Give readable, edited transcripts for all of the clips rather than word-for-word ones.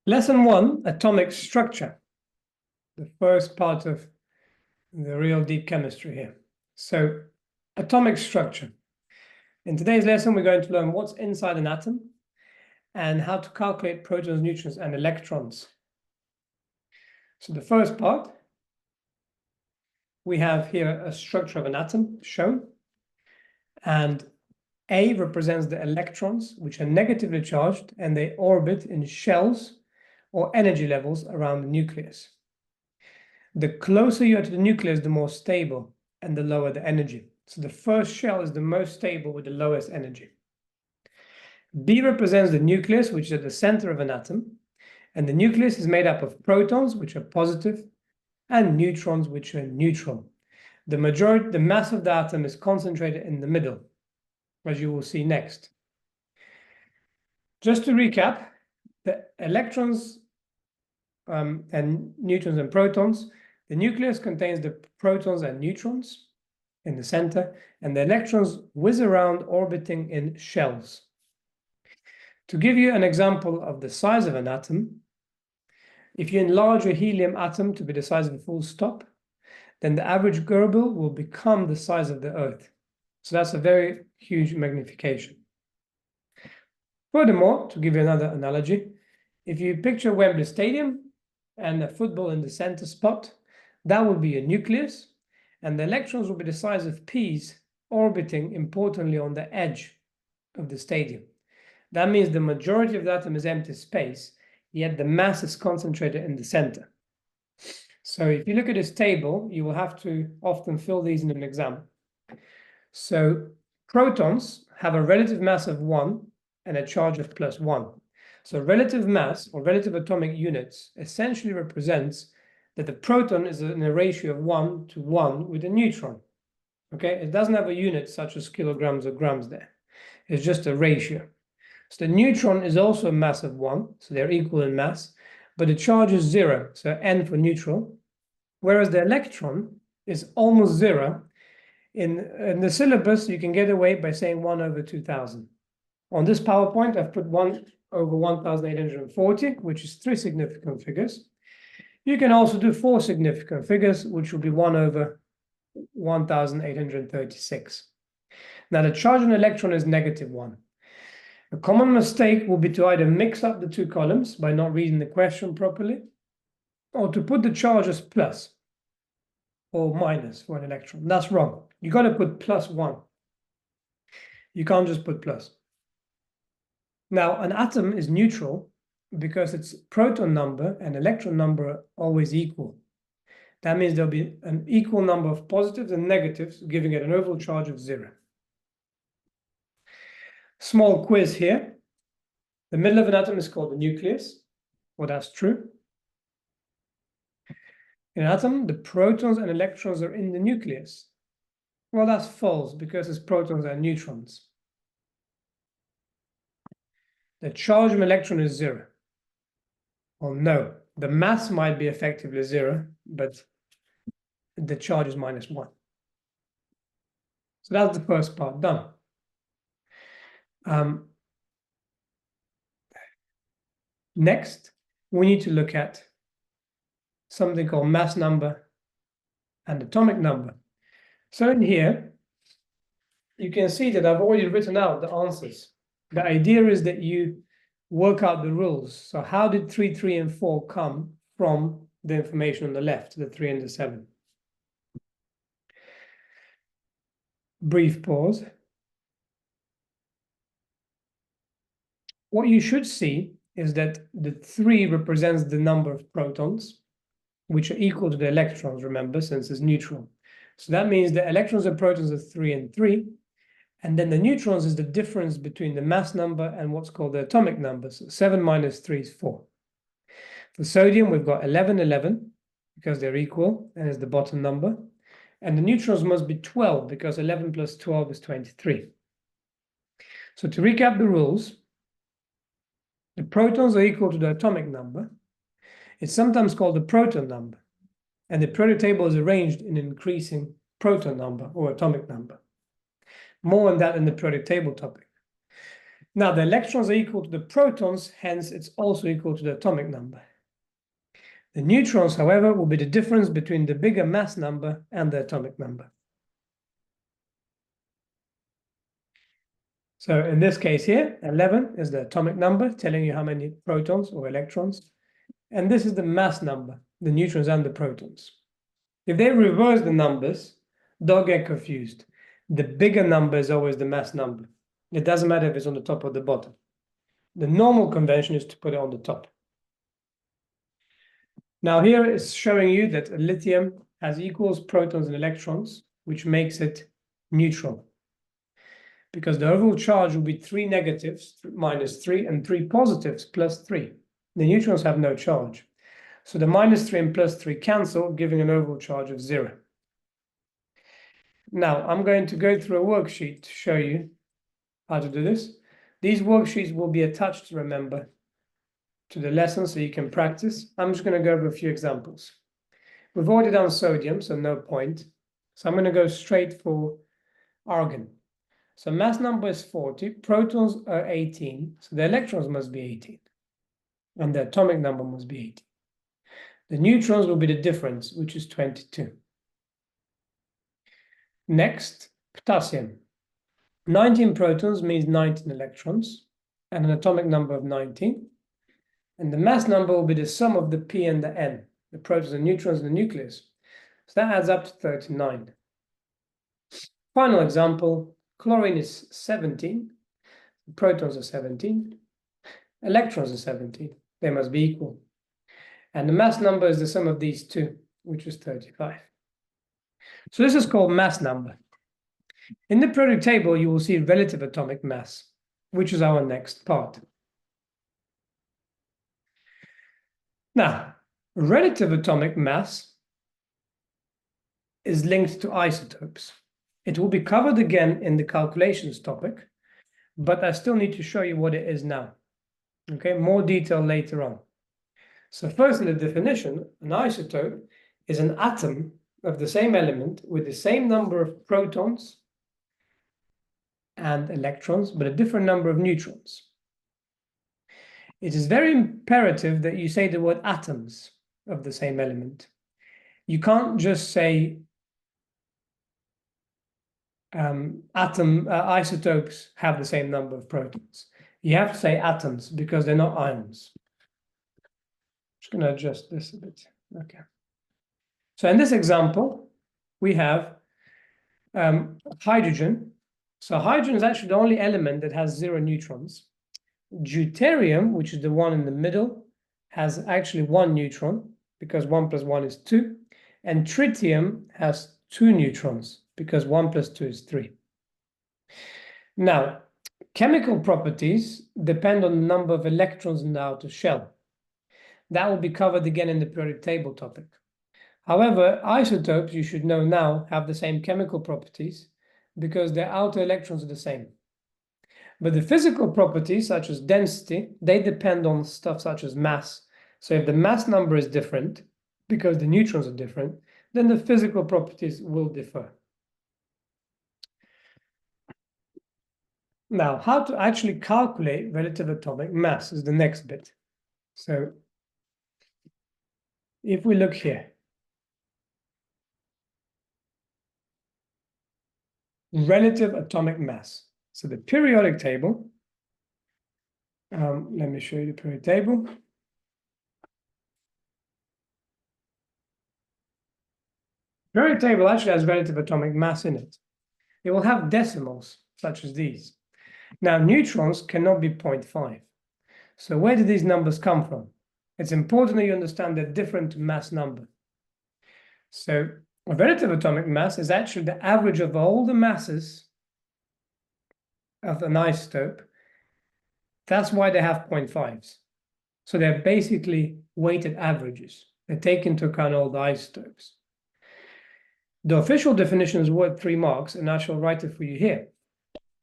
Lesson 1, atomic structure. The first part of the real deep chemistry here. So, atomic structure. In today's lesson, we're going to learn what's inside an atom and how to calculate protons, neutrons, and electrons. So the first part, we have here a structure of an atom shown, and A represents the electrons, which are negatively charged, and they orbit in shells or energy levels around the nucleus. The closer you are to the nucleus, the more stable and the lower the energy. So the first shell is the most stable with the lowest energy. B represents the nucleus, which is at the center of an atom. And the nucleus is made up of protons, which are positive, and neutrons, which are neutral. The mass of the atom is concentrated in the middle, as you will see next. Just to recap, the electrons and neutrons and protons, the nucleus contains the protons and neutrons in the center, and the electrons whiz around orbiting in shells. To give you an example of the size of an atom, if you enlarge a helium atom to be the size of a full stop, then the average Goebel will become the size of the Earth. So that's a very huge magnification. Furthermore, to give you another analogy, if you picture Wembley Stadium and a football in the center spot, that would be a nucleus, and the electrons will be the size of peas orbiting importantly on the edge of the stadium. That means the majority of the atom is empty space, yet the mass is concentrated in the center. So if you look at this table, you will have to often fill these in an exam. So protons have a relative mass of 1 and a charge of +1. So relative mass or relative atomic units essentially represents that the proton is in a ratio of 1 to 1 with a neutron. Okay, it doesn't have a unit such as kilograms or grams there. It's just a ratio. So the neutron is also a mass of 1, so they're equal in mass, but the charge is 0, so N for neutral, whereas the electron is almost 0. In the syllabus, you can get away by saying 1 over 2000. On this PowerPoint, I've put 1 over 1840, which is 3 significant figures. You can also do 4 significant figures, which will be 1 over 1836. Now, the charge on an electron is -1. A common mistake will be to either mix up the two columns by not reading the question properly, or to put the charge as plus or minus for an electron. That's wrong. You got to put +1. You can't just put plus. Now, an atom is neutral because its proton number and electron number are always equal. That means there'll be an equal number of positives and negatives, giving it an overall charge of 0. Small quiz here. The middle of an atom is called the nucleus. Well, that's true. In an atom, the protons and electrons are in the nucleus. Well, that's false because it's protons and neutrons. The charge of an electron is 0. Well, no, the mass might be effectively 0, but the charge is -1. So that's the first part done. Next, we need to look at something called mass number and atomic number. So in here, you can see that I've already written out the answers. The idea is that you work out the rules. So how did 3, 3, and 4 come from the information on the left, the 3 and the 7? Brief pause. What you should see is that the 3 represents the number of protons, which are equal to the electrons, remember, since it's neutral. So that means the electrons and protons are 3 and 3. And then the neutrons is the difference between the mass number and what's called the atomic number. So 7 minus 3 is 4. For sodium, we've got 11, 11, because they're equal, and is the bottom number. And the neutrons must be 12, because 11 plus 12 is 23. So to recap the rules, the protons are equal to the atomic number. It's sometimes called the proton number. And the periodic table is arranged in increasing proton number or atomic number. More on that in the periodic table topic. Now the electrons are equal to the protons, hence it's also equal to the atomic number. The neutrons, however, will be the difference between the bigger mass number and the atomic number. So in this case here, 11 is the atomic number, telling you how many protons or electrons. And this is the mass number, the neutrons and the protons. If they reverse the numbers, don't get confused. The bigger number is always the mass number. It doesn't matter if it's on the top or the bottom. The normal convention is to put it on the top. Now here it's showing you that lithium has equals protons and electrons, which makes it neutral. Because the overall charge will be 3 negatives, minus 3, and 3 positives, plus 3. The neutrons have no charge. So the minus 3 and plus 3 cancel, giving an overall charge of 0. Now, I'm going to go through a worksheet to show you how to do this. These worksheets will be attached, remember, to the lesson so you can practice. I'm just going to go over a few examples. We've already done sodium, so no point. So I'm going to go straight for argon. So mass number is 40, protons are 18, so the electrons must be 18, and the atomic number must be 18. The neutrons will be the difference, which is 22. Next, potassium. 19 protons means 19 electrons, and an atomic number of 19. And the mass number will be the sum of the P and the N, the protons and neutrons in the nucleus. So that adds up to 39. Final example, chlorine is 17, protons are 17, electrons are 17, they must be equal. And the mass number is the sum of these two, which is 35. So this is called mass number. In the periodic table, you will see relative atomic mass, which is our next part. Now, relative atomic mass is linked to isotopes. It will be covered again in the calculations topic, but I still need to show you what it is now. Okay, more detail later on. So first, in the definition, an isotope is an atom of the same element with the same number of protons and electrons, but a different number of neutrons. It is very imperative that you say the word atoms of the same element. You can't just say isotopes have the same number of protons. You have to say atoms because they're not ions. Just going to adjust this a bit. Okay. So in this example, we have hydrogen. So hydrogen is actually the only element that has 0 neutrons. Deuterium, which is the one in the middle, has actually 1 neutron because 1 plus 1 is 2. And tritium has 2 neutrons because 1 plus 2 is 3. Now, chemical properties depend on the number of electrons in the outer shell. That will be covered again in the periodic table topic. However, isotopes, you should know now, have the same chemical properties because their outer electrons are the same. But the physical properties, such as density, they depend on stuff such as mass. So if the mass number is different, because the neutrons are different, then the physical properties will differ. Now, how to actually calculate relative atomic mass is the next bit. So if we look here, relative atomic mass. So the periodic table, let me show you the periodic table. Periodic table actually has relative atomic mass in it. It will have decimals, such as these. Now, neutrons cannot be 0.5. So where do these numbers come from? It's important that you understand they're different to mass number. So a relative atomic mass is actually the average of all the masses of an isotope. That's why they have 0.5s. So they're basically weighted averages. They take into account all the isotopes. The official definition is worth 3 marks, and I shall write it for you here.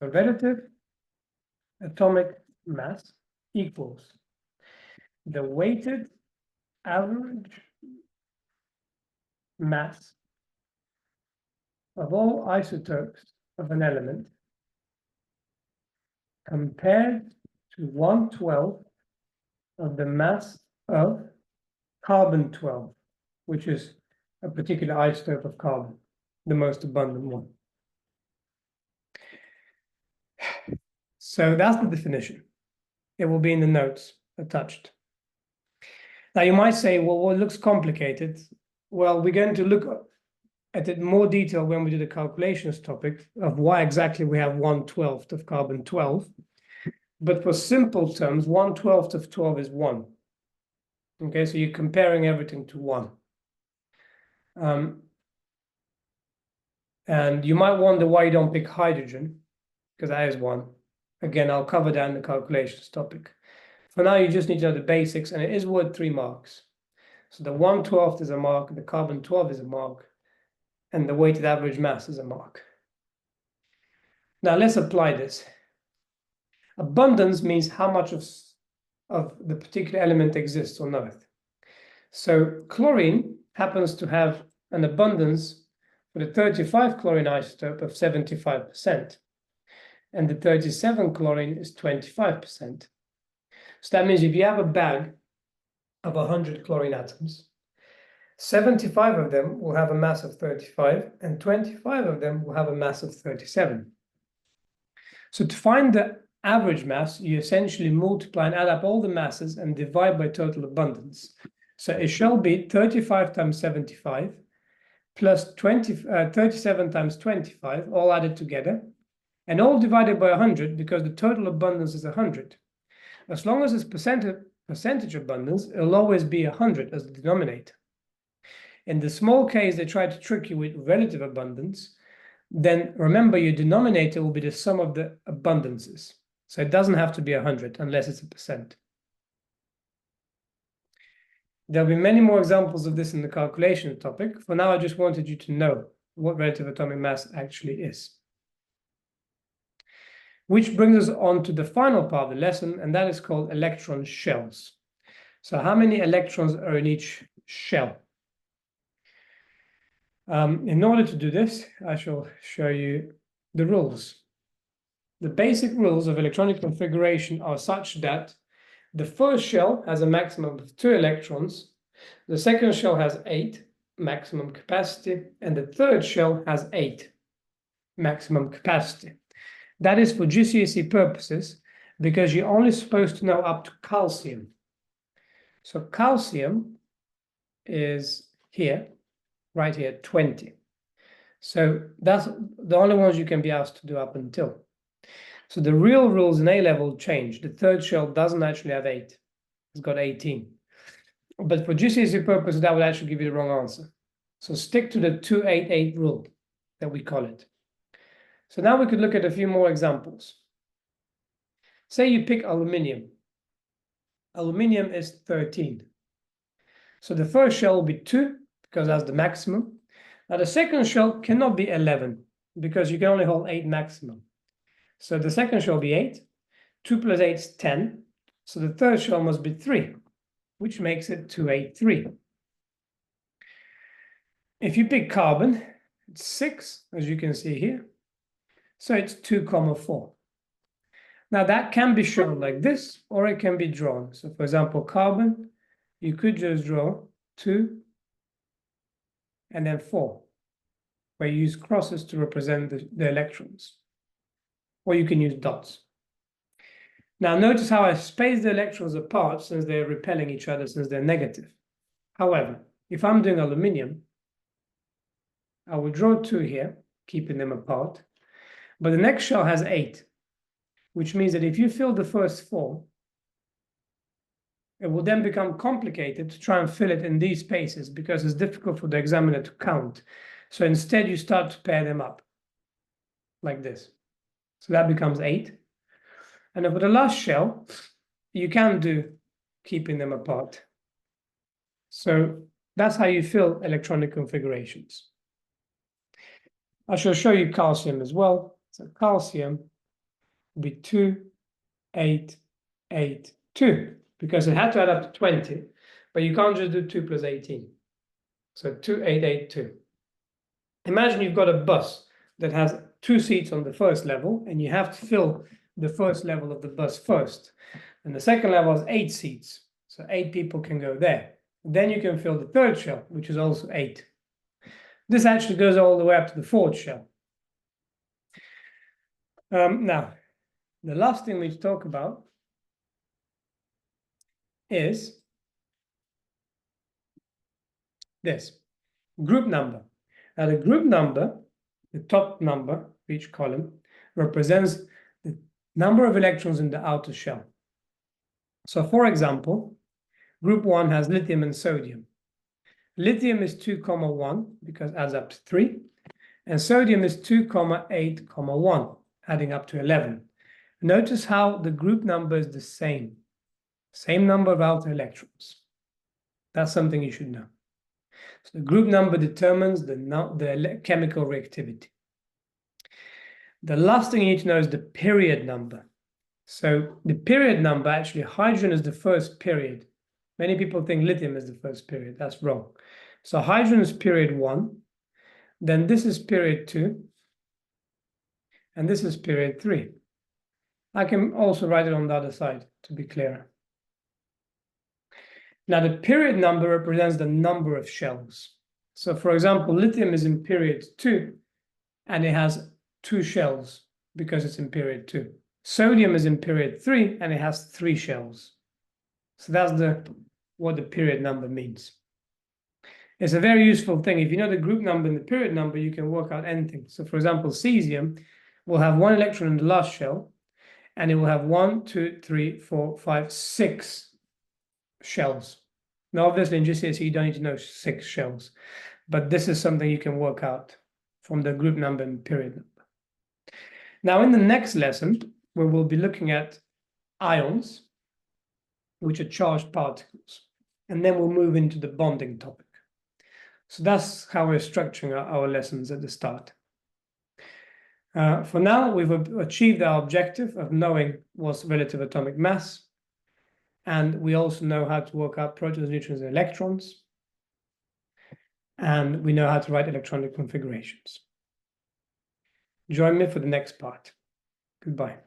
A relative atomic mass equals the weighted average mass of all isotopes of an element compared to 1/12 of the mass of carbon-12, which is a particular isotope of carbon, the most abundant one. So that's the definition. It will be in the notes attached. Now you might say, well, it looks complicated. Well, we're going to look at it in more detail when we do the calculations topic of why exactly we have 1/12 of carbon-12. But for simple terms, 1/12 of 12 is 1. Okay, so you're comparing everything to 1. And you might wonder why you don't pick hydrogen, because that is 1. Again, I'll cover that in the calculations topic. For now, you just need to know the basics, and it is worth 3 marks. So the 1/12 is a mark, the carbon-12 is a mark, and the weighted average mass is a mark. Now let's apply this. Abundance means how much of the particular element exists on Earth. So chlorine happens to have an abundance for the 35 chlorine isotope of 75%, and the 37 chlorine is 25%. So that means if you have a bag of 100 chlorine atoms, 75 of them will have a mass of 35, and 25 of them will have a mass of 37. So to find the average mass, you essentially multiply and add up all the masses and divide by total abundance. So it shall be 35 times 75 plus 37 times 25, all added together, and all divided by 100 because the total abundance is 100. As long as it's percentage abundance, it'll always be 100 as the denominator. In the small case, they try to trick you with relative abundance. Then remember, your denominator will be the sum of the abundances. So it doesn't have to be 100 unless it's a percent. There'll be many more examples of this in the calculation topic. For now, I just wanted you to know what relative atomic mass actually is. Which brings us on to the final part of the lesson, and that is called electron shells. So how many electrons are in each shell? In order to do this, I shall show you the rules. The basic rules of electronic configuration are such that the first shell has a maximum of 2 electrons, the second shell has 8 maximum capacity, and the third shell has 8 maximum capacity. That is for GCSE purposes, because you're only supposed to know up to calcium. So calcium is here, right here, 20. So that's the only ones you can be asked to do up until. So the real rules in A-level change. The third shell doesn't actually have 8. It's got 18. But for GCSE purposes, that would actually give you the wrong answer. So stick to the 288 rule that we call it. So now we could look at a few more examples. Say you pick aluminium. Aluminium is 13. So the first shell will be 2, because that's the maximum. Now the second shell cannot be 11, because you can only hold 8 maximum. So the second shell will be 8. 2 plus 8 is 10. So the third shell must be 3, which makes it 283. If you pick carbon, it's 6, as you can see here. So it's 2, 4. Now that can be shown like this, or it can be drawn. So for example, carbon, you could just draw 2 and then 4, where you use crosses to represent the electrons. Or you can use dots. Now notice how I spaced the electrons apart since they're repelling each other, since they're negative. However, if I'm doing aluminium, I will draw 2 here, keeping them apart. But the next shell has 8, which means that if you fill the first 4, it will then become complicated to try and fill it in these spaces because it's difficult for the examiner to count. So instead, you start to pair them up like this. So that becomes 8. And then for the last shell, you can do keeping them apart. So that's how you fill electronic configurations. I shall show you calcium as well. So calcium will be 2, 8, 8, 2, because it had to add up to 20, but you can't just do 2 plus 18. So 2, 8, 8, 2. Imagine you've got a bus that has 2 seats on the first level, and you have to fill the first level of the bus first. And the second level has 8 seats. So 8 people can go there. Then you can fill the third shell, which is also 8. This actually goes all the way up to the fourth shell. Now, the last thing we need to talk about is this group number. Now, the group number, the top number for each column, represents the number of electrons in the outer shell. So, for example, group 1 has lithium and sodium. Lithium is 2,1 because it adds up to 3, and sodium is 2,8,1, adding up to 11. Notice how the group number is the same number of outer electrons. That's something you should know. So the group number determines the chemical reactivity. The last thing you need to know is the period number. So the period number, actually, hydrogen is the first period. Many people think lithium is the first period. That's wrong. So hydrogen is period 1. Then this is period 2. And this is period 3. I can also write it on the other side to be clearer. Now, the period number represents the number of shells. So, for example, lithium is in period 2, and it has 2 shells because it's in period 2. Sodium is in period 3, and it has 3 shells. So that's what the period number means. It's a very useful thing. If you know the group number and the period number, you can work out anything. So, for example, cesium will have 1 electron in the last shell, and it will have 1, 2, 3, 4, 5, 6 shells. Now, obviously, in GCSE, you don't need to know 6 shells, but this is something you can work out from the group number and period number. Now, in the next lesson, we will be looking at ions, which are charged particles, and then we'll move into the bonding topic. So that's how we're structuring our lessons at the start. For now, we've achieved our objective of knowing what's relative atomic mass, and we also know how to work out protons, neutrons, and electrons, and we know how to write electronic configurations. Join me for the next part. Goodbye.